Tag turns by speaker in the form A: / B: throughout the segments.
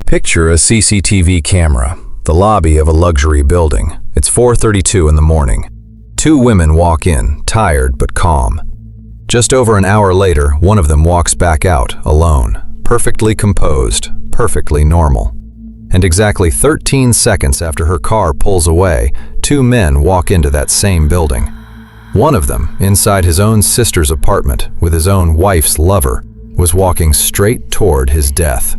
A: Picture a CCTV camera, the lobby of a luxury building. It's 4:32 in the morning. Two women walk in, tired but calm. Just over an hour later, one of them walks back out, alone, perfectly composed, perfectly normal. And exactly 13 seconds after her car pulls away, two men walk into that same building. One of them, inside his own sister's apartment with his own wife's lover, was walking straight toward his death.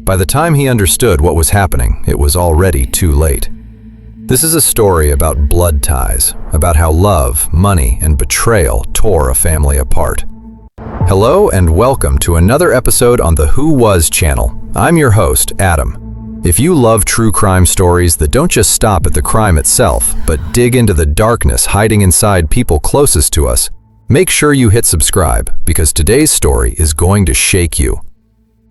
A: By the time he understood what was happening, it was already too late. This is a story about blood ties, about how love, money, and betrayal tore a family apart. Hello and welcome to another episode on the Who Was channel. I'm your host, Adam. If you love true crime stories that don't just stop at the crime itself, but dig into the darkness hiding inside people closest to us, make sure you hit subscribe, because today's story is going to shake you.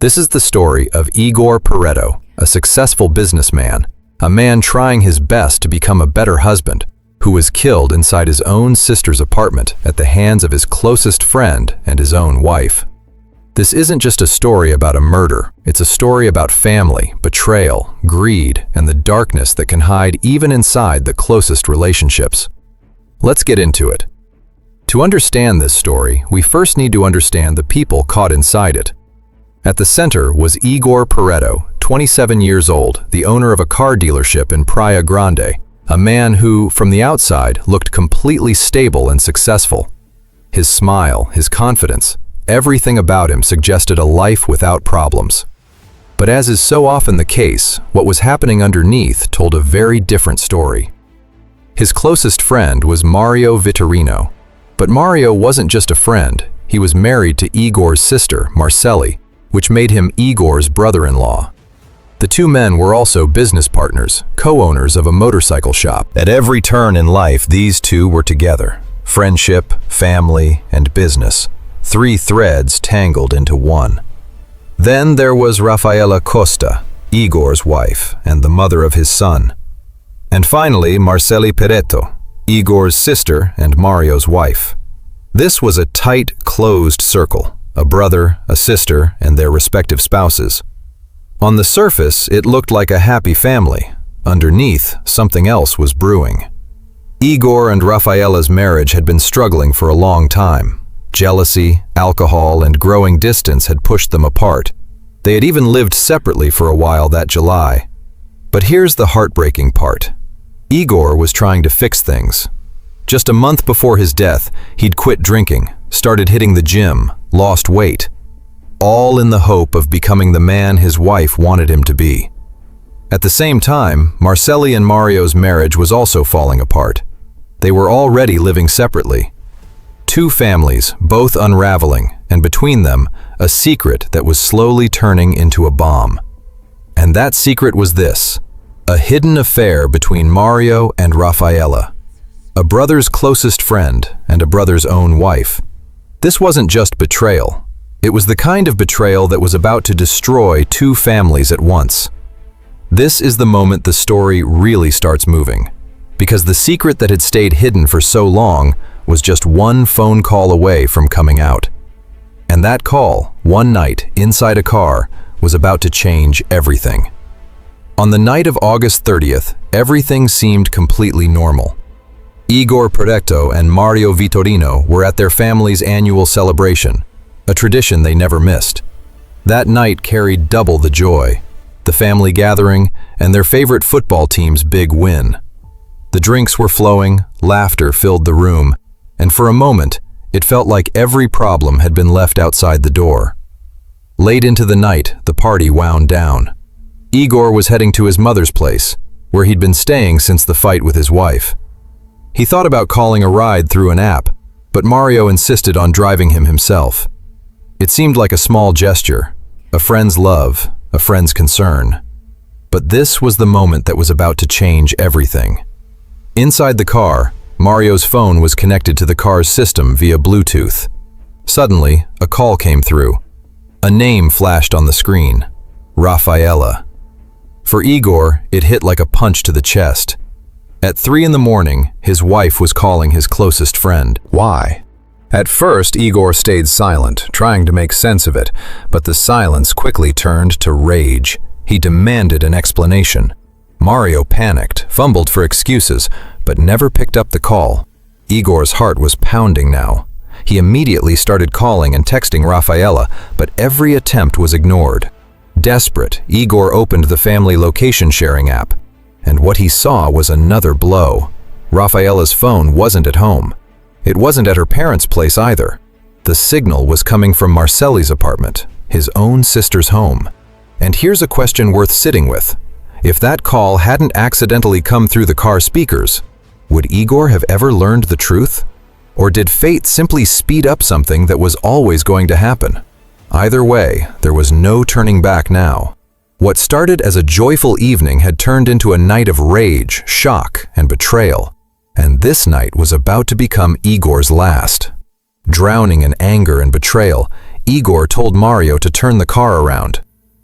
A: This is the story of Igor Peretto, a successful businessman, a man trying his best to become a better husband, who was killed inside his own sister's apartment at the hands of his closest friend and his own wife. This isn't just a story about a murder, it's a story about family, betrayal, greed, and the darkness that can hide even inside the closest relationships. Let's get into it. To understand this story, we first need to understand the people caught inside it. At the center was Igor Peretto, 27 years old, the owner of a car dealership in Praia Grande, a man who, from the outside, looked completely stable and successful. His smile, his confidence, everything about him suggested a life without problems. But as is so often the case, what was happening underneath told a very different story. His closest friend was Mario Vitorino. But Mario wasn't just a friend, he was married to Igor's sister, Marceli, which made him Igor's brother-in-law. The two men were also business partners, co-owners of a motorcycle shop. At every turn in life, these two were together. Friendship, family, and business. Three threads tangled into one. Then there was Rafaela Costa, Igor's wife, and the mother of his son. And finally, Marceli Peretto, Igor's sister and Mario's wife. This was a tight, closed circle. A brother, a sister, and their respective spouses. On the surface, it looked like a happy family. Underneath, something else was brewing. Igor and Rafaela's marriage had been struggling for a long time. Jealousy, alcohol, and growing distance had pushed them apart. They had even lived separately for a while that July. But here's the heartbreaking part. Igor was trying to fix things. Just a month before his death, he'd quit drinking, started hitting the gym, lost weight, all in the hope of becoming the man his wife wanted him to be. At the same time, Marceli and Mario's marriage was also falling apart. They were already living separately. Two families, both unraveling, and between them, a secret that was slowly turning into a bomb. And that secret was this: a hidden affair between Mario and Rafaela, a brother's closest friend and a brother's own wife. This wasn't just betrayal. It was the kind of betrayal that was about to destroy two families at once. This is the moment the story really starts moving, because the secret that had stayed hidden for so long was just one phone call away from coming out. And that call, one night, inside a car, was about to change everything. On the night of August 30th, everything seemed completely normal. Igor Peretto and Mario Vitorino were at their family's annual celebration, a tradition they never missed. That night carried double the joy, the family gathering, and their favorite football team's big win. The drinks were flowing, laughter filled the room, and for a moment, it felt like every problem had been left outside the door. Late into the night, the party wound down. Igor was heading to his mother's place, where he'd been staying since the fight with his wife. He thought about calling a ride through an app, but Mario insisted on driving him himself. It seemed like a small gesture, a friend's love, a friend's concern. But this was the moment that was about to change everything. Inside the car, Mario's phone was connected to the car's system via Bluetooth. Suddenly, a call came through. A name flashed on the screen: Rafaela. For Igor, it hit like a punch to the chest. At 3 in the morning, his wife was calling his closest friend. Why? At first, Igor stayed silent, trying to make sense of it, but the silence quickly turned to rage. He demanded an explanation. Mario panicked, fumbled for excuses, but never picked up the call. Igor's heart was pounding now. He immediately started calling and texting Rafaela, but every attempt was ignored. Desperate, Igor opened the family location sharing app, and what he saw was another blow. Rafaela's phone wasn't at home. It wasn't at her parents' place either. The signal was coming from Marcelli's apartment, his own sister's home. And here's a question worth sitting with. If that call hadn't accidentally come through the car speakers, would Igor have ever learned the truth? Or did fate simply speed up something that was always going to happen? Either way, there was no turning back now. What started as a joyful evening had turned into a night of rage, shock, and betrayal. And this night was about to become Igor's last. Drowning in anger and betrayal, Igor told Mario to turn the car around.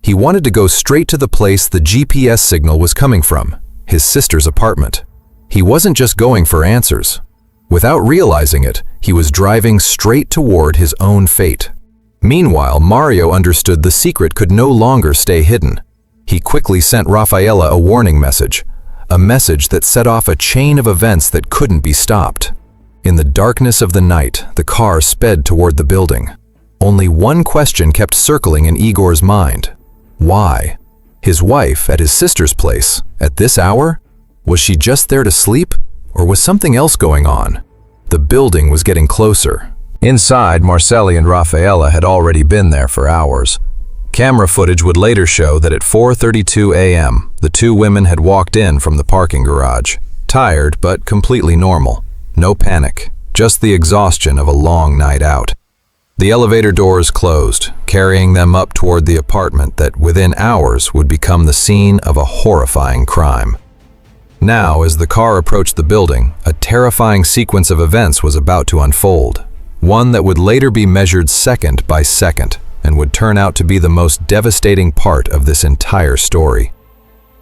A: He wanted to go straight to the place the GPS signal was coming from, his sister's apartment. He wasn't just going for answers. Without realizing it, he was driving straight toward his own fate. Meanwhile, Mario understood the secret could no longer stay hidden. He quickly sent Rafaela a warning message, a message that set off a chain of events that couldn't be stopped. In the darkness of the night, the car sped toward the building. Only one question kept circling in Igor's mind. Why? His wife at his sister's place, at this hour? Was she just there to sleep? Or was something else going on? The building was getting closer. Inside, Marcelli and Rafaela had already been there for hours. Camera footage would later show that at 4:32 a.m., the two women had walked in from the parking garage, tired but completely normal. No panic, just the exhaustion of a long night out. The elevator doors closed, carrying them up toward the apartment that within hours would become the scene of a horrifying crime. Now, as the car approached the building, a terrifying sequence of events was about to unfold, one that would later be measured second by second and would turn out to be the most devastating part of this entire story.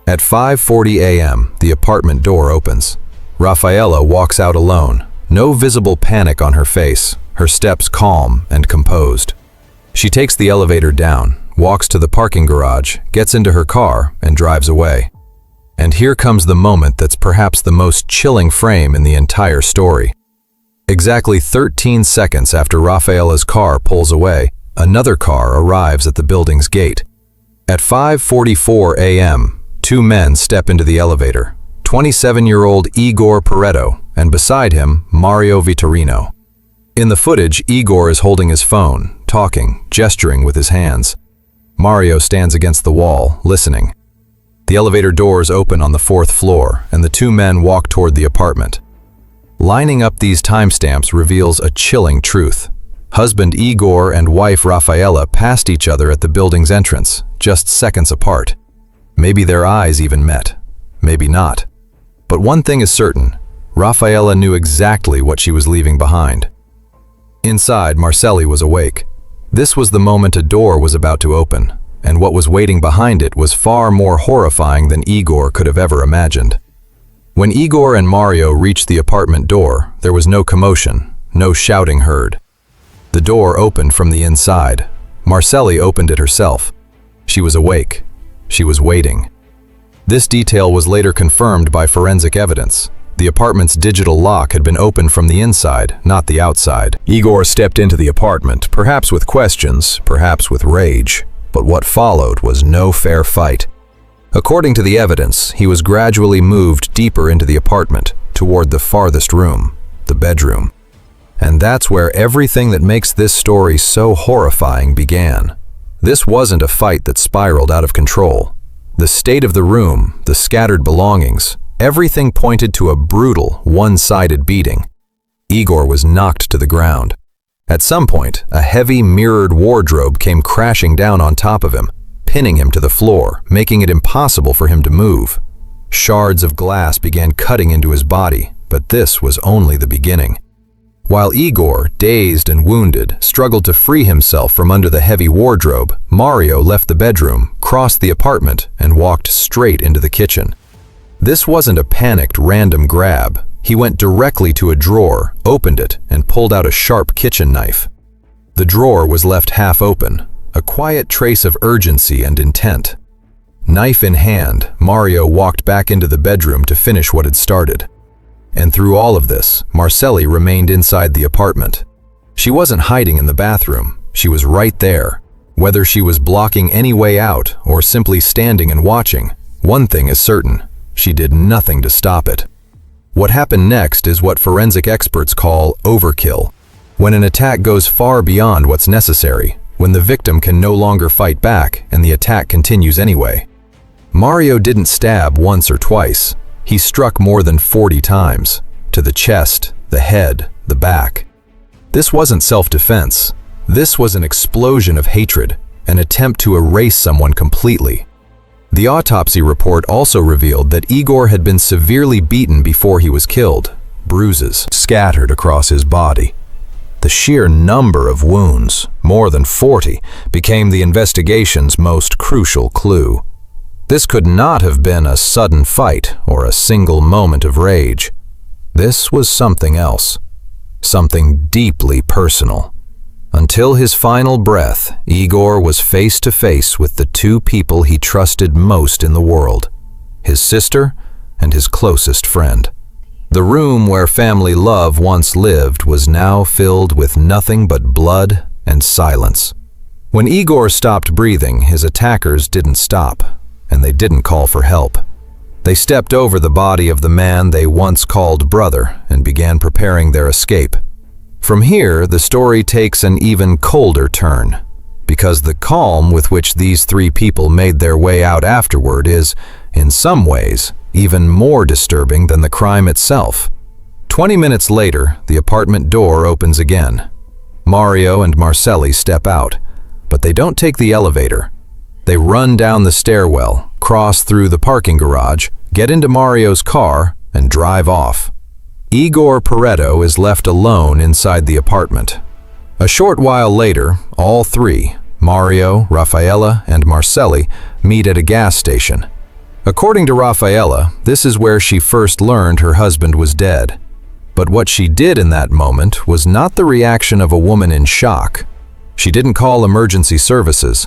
A: At 5:40 a.m., the apartment door opens. Rafaela walks out alone, no visible panic on her face, her steps calm and composed. She takes the elevator down, walks to the parking garage, gets into her car, and drives away. And here comes the moment that's perhaps the most chilling frame in the entire story. Exactly 13 seconds after Rafaela's car pulls away, another car arrives at the building's gate. At 5:44 a.m., two men step into the elevator, 27-year-old Igor Peretto, and beside him, Mario Vitorino. In the footage, Igor is holding his phone, talking, gesturing with his hands. Mario stands against the wall, listening. The elevator doors open on the 4th floor, and the two men walk toward the apartment. Lining up these timestamps reveals a chilling truth. Husband Igor and wife Rafaela passed each other at the building's entrance, just seconds apart. Maybe their eyes even met. Maybe not. But one thing is certain, Rafaela knew exactly what she was leaving behind. Inside, Marcelli was awake. This was the moment a door was about to open, and what was waiting behind it was far more horrifying than Igor could have ever imagined. When Igor and Mario reached the apartment door, there was no commotion, no shouting heard. The door opened from the inside. Marcelli opened it herself. She was awake. She was waiting. This detail was later confirmed by forensic evidence. The apartment's digital lock had been opened from the inside, not the outside. Igor stepped into the apartment, perhaps with questions, perhaps with rage. But what followed was no fair fight. According to the evidence, he was gradually moved deeper into the apartment, toward the farthest room, the bedroom. And that's where everything that makes this story so horrifying began. This wasn't a fight that spiraled out of control. The state of the room, the scattered belongings, everything pointed to a brutal, one-sided beating. Igor was knocked to the ground. At some point, a heavy, mirrored wardrobe came crashing down on top of him, pinning him to the floor, making it impossible for him to move. Shards of glass began cutting into his body, but this was only the beginning. While Igor, dazed and wounded, struggled to free himself from under the heavy wardrobe, Mario left the bedroom, crossed the apartment, and walked straight into the kitchen. This wasn't a panicked, random grab. He went directly to a drawer, opened it, and pulled out a sharp kitchen knife. The drawer was left half open, a quiet trace of urgency and intent. Knife in hand, Mario walked back into the bedroom to finish what had started. And through all of this, Marcelli remained inside the apartment. She wasn't hiding in the bathroom, she was right there. Whether she was blocking any way out or simply standing and watching, one thing is certain, she did nothing to stop it. What happened next is what forensic experts call overkill. When an attack goes far beyond what's necessary, when the victim can no longer fight back and the attack continues anyway. Mario didn't stab once or twice. He struck more than 40 times, to the chest, the head, the back. This wasn't self-defense. This was an explosion of hatred, an attempt to erase someone completely. The autopsy report also revealed that Igor had been severely beaten before he was killed, bruises scattered across his body. The sheer number of wounds, more than 40, became the investigation's most crucial clue. This could not have been a sudden fight or a single moment of rage. This was something else, something deeply personal. Until his final breath, Igor was face to face with the two people he trusted most in the world, his sister and his closest friend. The room where family love once lived was now filled with nothing but blood and silence. When Igor stopped breathing, his attackers didn't stop, and they didn't call for help. They stepped over the body of the man they once called brother and began preparing their escape. From here, the story takes an even colder turn, because the calm with which these three people made their way out afterward is, in some ways, even more disturbing than the crime itself. 20 minutes later, the apartment door opens again. Mario and Marcelli step out, but they don't take the elevator. They run down the stairwell, cross through the parking garage, get into Mario's car, and drive off. Igor Peretto is left alone inside the apartment. A short while later, all three, Mario, Raffaella, and Marcelli, meet at a gas station. According to Raffaella, this is where she first learned her husband was dead. But what she did in that moment was not the reaction of a woman in shock. She didn't call emergency services.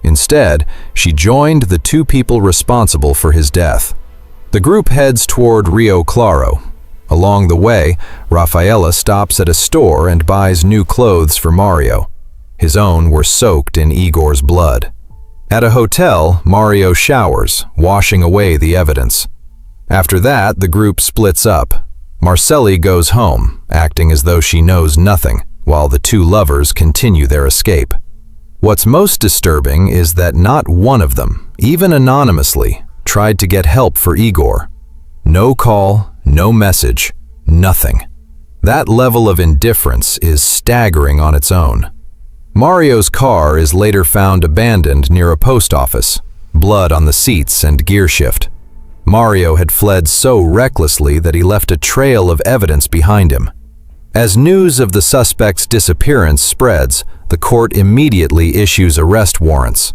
A: Instead, she joined the two people responsible for his death. The group heads toward Rio Claro. Along the way, Raffaella stops at a store and buys new clothes for Mario. His own were soaked in Igor's blood. At a hotel, Mario showers, washing away the evidence. After that, the group splits up. Marcelli goes home, acting as though she knows nothing, while the two lovers continue their escape. What's most disturbing is that not one of them, even anonymously, tried to get help for Igor. No call, no message, nothing. That level of indifference is staggering on its own. Mario's car is later found abandoned near a post office, blood on the seats and gear shift. Mario had fled so recklessly that he left a trail of evidence behind him. As news of the suspect's disappearance spreads, the court immediately issues arrest warrants.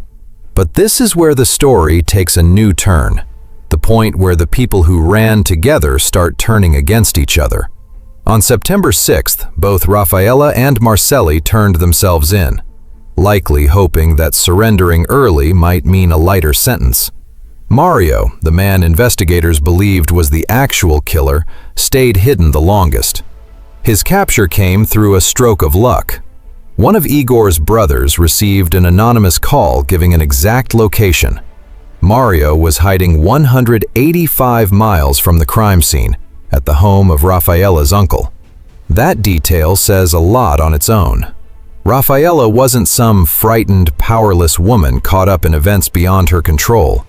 A: But this is where the story takes a new turn, the point where the people who ran together start turning against each other. On September 6th, both Raffaella and Marcelli turned themselves in, likely hoping that surrendering early might mean a lighter sentence. Mario, the man investigators believed was the actual killer, stayed hidden the longest. His capture came through a stroke of luck. One of Igor's brothers received an anonymous call giving an exact location. Mario was hiding 185 miles from the crime scene, at the home of Raffaella's uncle. That detail says a lot on its own. Raffaella wasn't some frightened, powerless woman caught up in events beyond her control.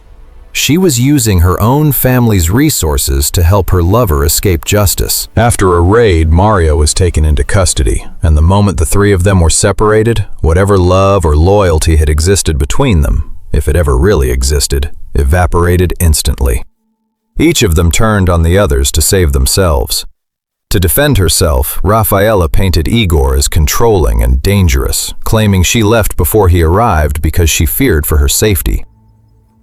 A: She was using her own family's resources to help her lover escape justice. After a raid, Mario was taken into custody, and the moment the three of them were separated, whatever love or loyalty had existed between them, if it ever really existed, evaporated instantly. Each of them turned on the others to save themselves. To defend herself, Raffaella painted Igor as controlling and dangerous, claiming she left before he arrived because she feared for her safety.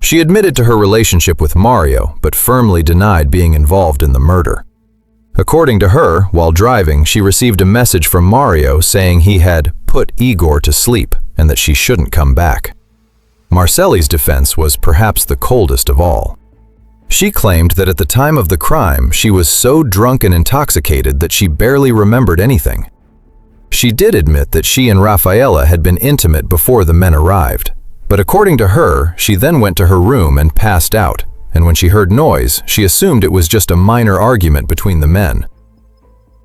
A: She admitted to her relationship with Mario, but firmly denied being involved in the murder. According to her, while driving, she received a message from Mario saying he had put Igor to sleep and that she shouldn't come back. Marcelli's defense was perhaps the coldest of all. She claimed that at the time of the crime, she was so drunk and intoxicated that she barely remembered anything. She did admit that she and Raffaella had been intimate before the men arrived, but according to her, she then went to her room and passed out, and when she heard noise, she assumed it was just a minor argument between the men.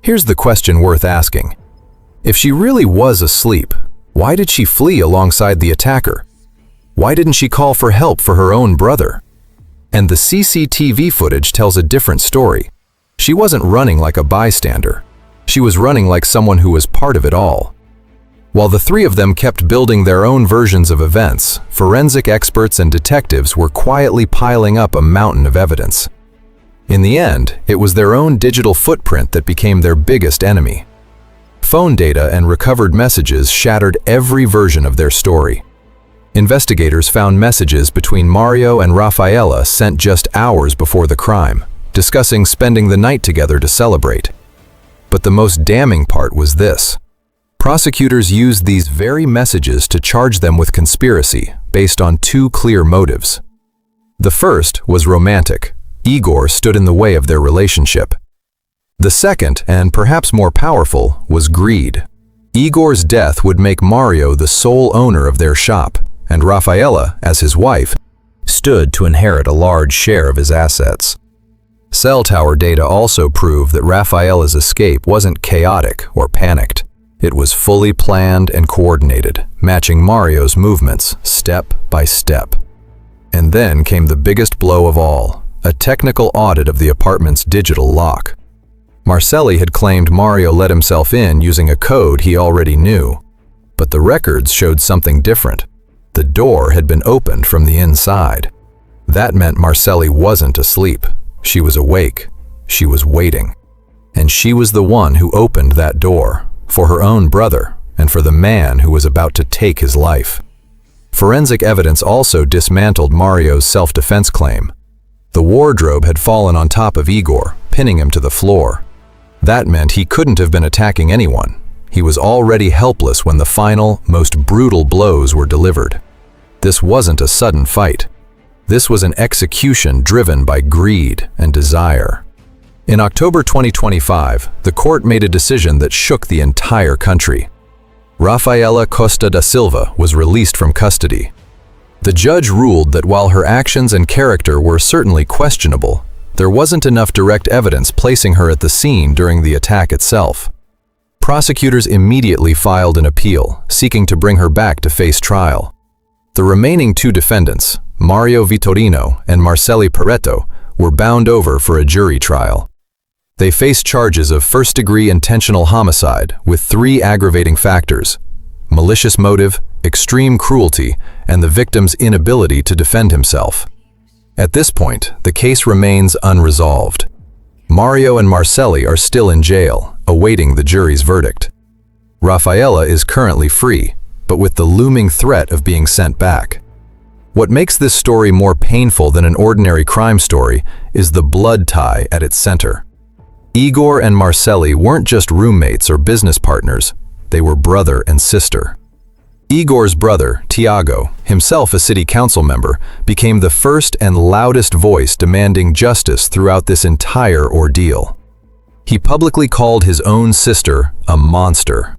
A: Here's the question worth asking. If she really was asleep, why did she flee alongside the attacker? Why didn't she call for help for her own brother? And the CCTV footage tells a different story. She wasn't running like a bystander. She was running like someone who was part of it all. While the three of them kept building their own versions of events, forensic experts and detectives were quietly piling up a mountain of evidence. In the end, it was their own digital footprint that became their biggest enemy. Phone data and recovered messages shattered every version of their story. Investigators found messages between Mario and Raffaella sent just hours before the crime, discussing spending the night together to celebrate. But the most damning part was this. Prosecutors used these very messages to charge them with conspiracy based on two clear motives. The first was romantic. Igor stood in the way of their relationship. The second, and perhaps more powerful, was greed. Igor's death would make Mario the sole owner of their shop, and Raffaella, as his wife, stood to inherit a large share of his assets. Cell tower data also proved that Raffaella's escape wasn't chaotic or panicked. It was fully planned and coordinated, matching Mario's movements step by step. And then came the biggest blow of all, a technical audit of the apartment's digital lock. Marcelli had claimed Mario let himself in using a code he already knew, but the records showed something different. The door had been opened from the inside. That meant Marcelli wasn't asleep. She was awake. She was waiting. And she was the one who opened that door, for her own brother and for the man who was about to take his life. Forensic evidence also dismantled Mario's self-defense claim. The wardrobe had fallen on top of Igor, pinning him to the floor. That meant he couldn't have been attacking anyone. He was already helpless when the final, most brutal blows were delivered. This wasn't a sudden fight. This was an execution driven by greed and desire. In October 2025, the court made a decision that shook the entire country. Raffaella Costa da Silva was released from custody. The judge ruled that while her actions and character were certainly questionable, there wasn't enough direct evidence placing her at the scene during the attack itself. Prosecutors immediately filed an appeal, seeking to bring her back to face trial. The remaining two defendants, Mario Vittorino and Igor Peretto, were bound over for a jury trial. They faced charges of first-degree intentional homicide with 3 aggravating factors: malicious motive, extreme cruelty, and the victim's inability to defend himself. At this point, the case remains unresolved. Mario and Marcelli are still in jail, awaiting the jury's verdict. Raffaella is currently free, but with the looming threat of being sent back. What makes this story more painful than an ordinary crime story is the blood tie at its center. Igor and Marcelli weren't just roommates or business partners, they were brother and sister. Igor's brother, Tiago, himself a city council member, became the first and loudest voice demanding justice throughout this entire ordeal. He publicly called his own sister a monster.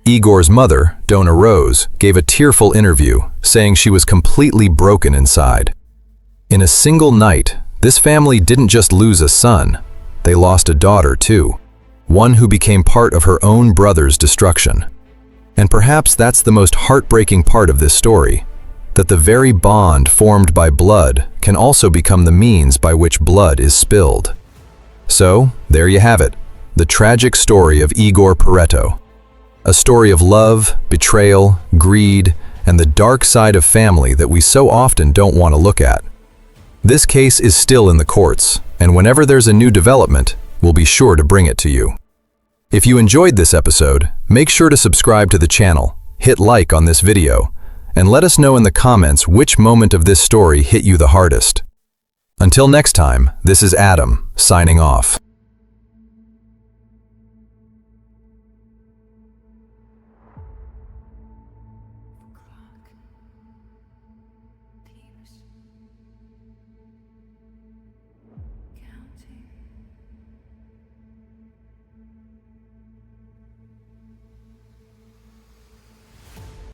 A: Igor's mother, Donna Rose, gave a tearful interview, saying she was completely broken inside. In a single night, this family didn't just lose a son, they lost a daughter too, one who became part of her own brother's destruction. And perhaps that's the most heartbreaking part of this story, that the very bond formed by blood can also become the means by which blood is spilled. So, there you have it, the tragic story of Igor Peretto. A story of love, betrayal, greed, and the dark side of family that we so often don't want to look at. This case is still in the courts, and whenever there's a new development, we'll be sure to bring it to you. If you enjoyed this episode, make sure to subscribe to the channel, hit like on this video, and let us know in the comments which moment of this story hit you the hardest. Until next time, this is Adam, signing off.